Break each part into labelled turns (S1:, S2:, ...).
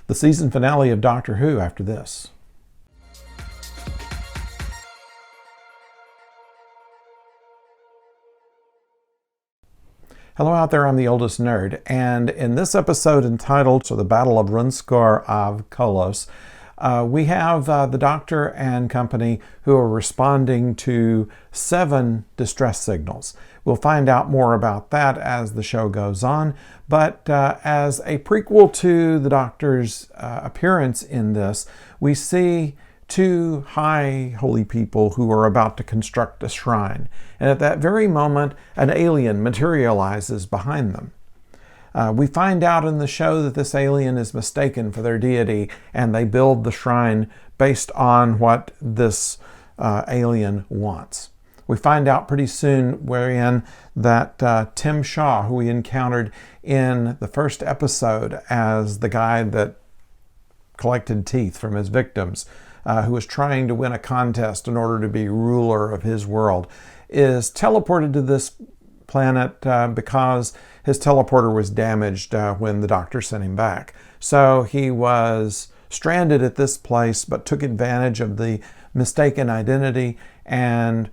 S1: the season finale of Doctor Who after this. Hello out there, I'm the oldest nerd, and in this episode entitled The Battle of Ranskoor of Kolos, we have the Doctor and company who are responding to 7 distress signals. We'll find out more about that as the show goes on, but as a prequel to the Doctor's appearance in this, we see 2 high holy people who are about to construct a shrine. And at that very moment, an alien materializes behind them. We find out in the show that this alien is mistaken for their deity, and they build the shrine based on what this alien wants. We find out pretty soon wherein that Tim Shaw, who we encountered in the first episode as the guy that collected teeth from his victims, who was trying to win a contest in order to be ruler of his world, is teleported to this planet because his teleporter was damaged when the Doctor sent him back. So he was stranded at this place, but took advantage of the mistaken identity and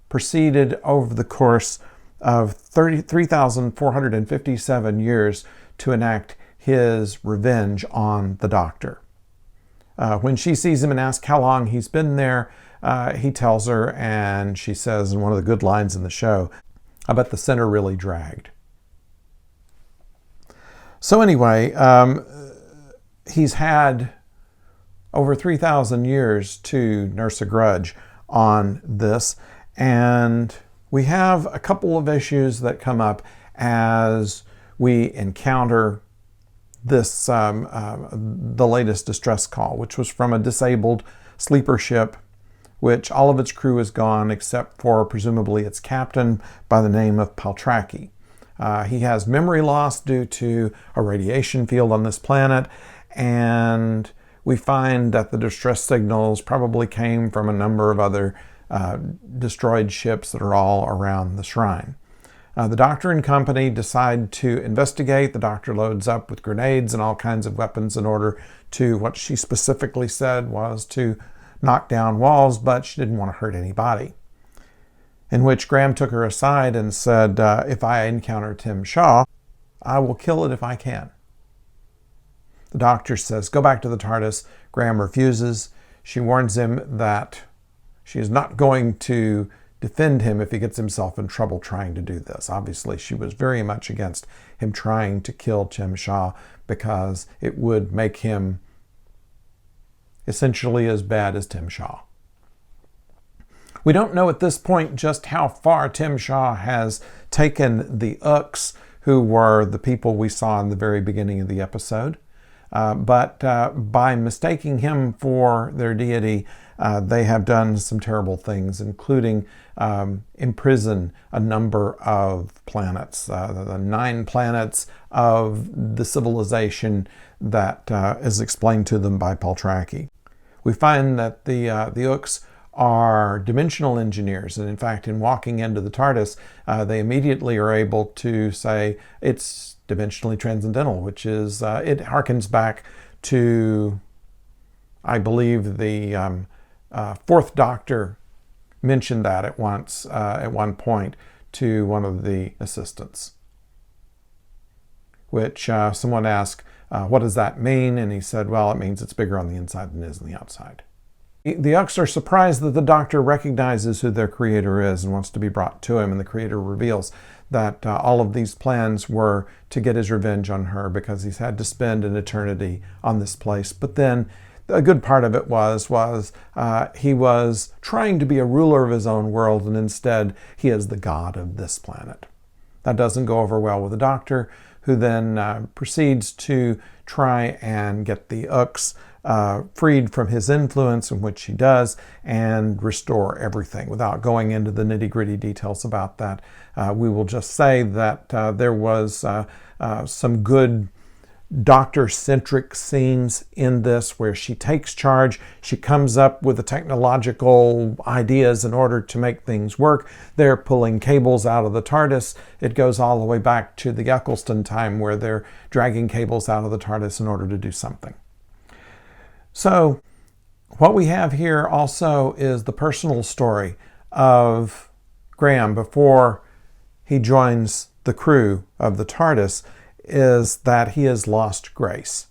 S1: proceeded over the course of 3,457 years to enact his revenge on the Doctor. When she sees him and asks how long he's been there, he tells her, and she says in one of the good lines in the show, "I bet the center really dragged." So anyway, he's had over 3,000 years to nurse a grudge on this, and we have a couple of issues that come up as we encounter this the latest distress call, which was from a disabled sleeper ship, which all of its crew is gone except for presumably its captain by the name of Paltraki. He has memory loss due to a radiation field on this planet, and we find that the distress signals probably came from a number of other destroyed ships that are all around the shrine. The Doctor and company decide to investigate. The Doctor loads up with grenades and all kinds of weapons in order to, what she specifically said was to knock down walls, but she didn't want to hurt anybody. In which Graham took her aside and said, if I encounter Tim Shaw, I will kill it if I can. The Doctor says, go back to the TARDIS. Graham refuses. She warns him that she is not going to defend him if he gets himself in trouble trying to do this. Obviously, she was very much against him trying to kill Tim Shaw because it would make him essentially as bad as Tim Shaw. We don't know at this point just how far Tim Shaw has taken the Ooks, who were the people we saw in the very beginning of the episode. But by mistaking him for their deity, they have done some terrible things, including imprison a number of planets, the 9 planets of the civilization that is explained to them by Paltraki. We find that the Ooks are dimensional engineers, and in fact, in walking into the TARDIS, they immediately are able to say it's dimensionally transcendental, which is, it harkens back to, I believe, the 4th Doctor mentioned that at one point to one of the assistants, which someone asked, what does that mean? And he said, well, it means it's bigger on the inside than it is on the outside. The Ooks are surprised that the Doctor recognizes who their creator is and wants to be brought to him, and the creator reveals that all of these plans were to get his revenge on her because he's had to spend an eternity on this place. But then a good part of it was he was trying to be a ruler of his own world, and instead he is the god of this planet. That doesn't go over well with the Doctor, who then proceeds to try and get the Ooks freed from his influence, in which he does, and restore everything. Without going into the nitty-gritty details about that, we will just say that there was some good Doctor-centric scenes in this where she takes charge. She comes up with the technological ideas in order to make things work. They're pulling cables out of the TARDIS. It goes all the way back to the Eccleston time where they're dragging cables out of the TARDIS in order to do something. So what we have here also is the personal story of Graham before he joins the crew of the TARDIS, is that he has lost grace.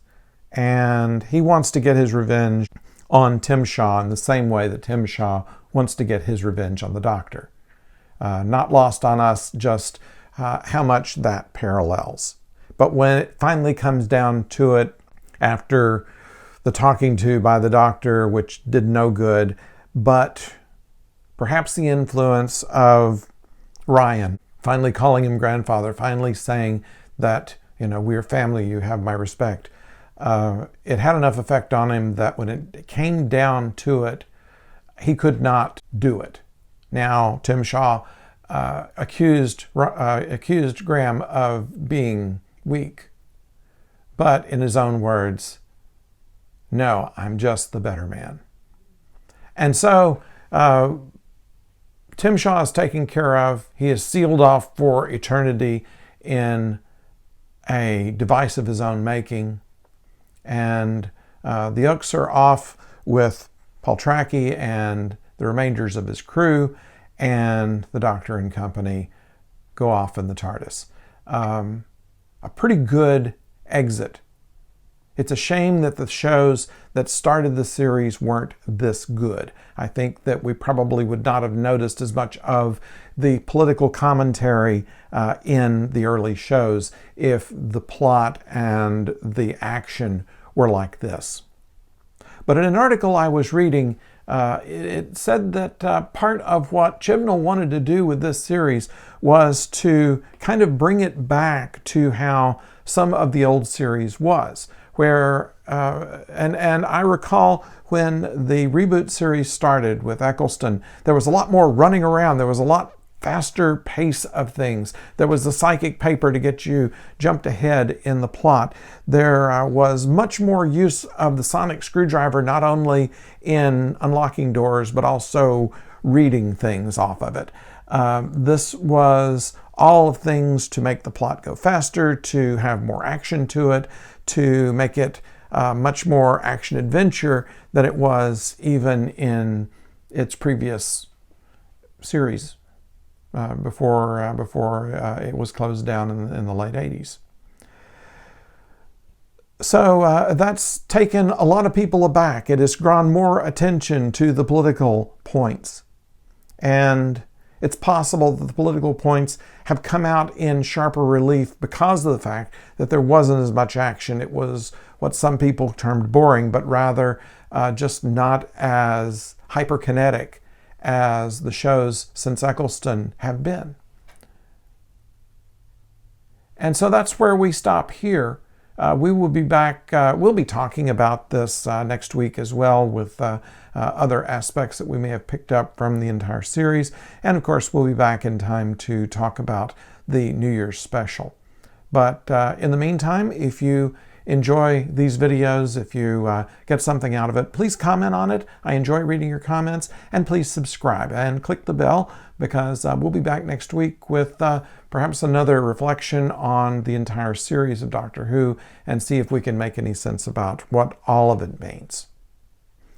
S1: And he wants to get his revenge on Tim Shaw in the same way that Tim Shaw wants to get his revenge on the Doctor. Not lost on us just how much that parallels. But when it finally comes down to it, after the talking to by the Doctor, which did no good, but perhaps the influence of Ryan finally calling him grandfather, finally saying that, we're family, you have my respect. It had enough effect on him that when it came down to it, he could not do it. Now, Tim Shaw accused Graham of being weak, but in his own words, no, I'm just the better man. And so Tim Shaw is taken care of. He is sealed off for eternity in a device of his own making. And the Ooks are off with Paul Trackey and the remainders of his crew, and the Doctor and company go off in the TARDIS. A pretty good exit. It's a shame that the shows that started the series weren't this good. I think that we probably would not have noticed as much of the political commentary in the early shows if the plot and the action were like this. But in an article I was reading, it said that part of what Chibnall wanted to do with this series was to kind of bring it back to how some of the old series was. Where, and I recall when the reboot series started with Eccleston, there was a lot more running around. There was a lot faster pace of things. There was the psychic paper to get you jumped ahead in the plot. There was much more use of the sonic screwdriver, not only in unlocking doors, but also reading things off of it. This was all of things to make the plot go faster, to have more action to it, to make it much more action-adventure than it was even in its previous series before it was closed down in the late 80s. So that's taken a lot of people aback. It has drawn more attention to the political points. And it's possible that the political points have come out in sharper relief because of the fact that there wasn't as much action. It was what some people termed boring, but rather just not as hyperkinetic as the shows since Eccleston have been. And so that's where we stop here. We will be back, we'll be talking about this next week as well with other aspects that we may have picked up from the entire series. And of course, we'll be back in time to talk about the New Year's special. But in the meantime, if you enjoy these videos, if you get something out of it, please comment on it. I enjoy reading your comments, and please subscribe and click the bell, because we'll be back next week with perhaps another reflection on the entire series of Doctor Who and see if we can make any sense about what all of it means.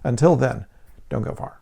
S1: Until then, don't go far.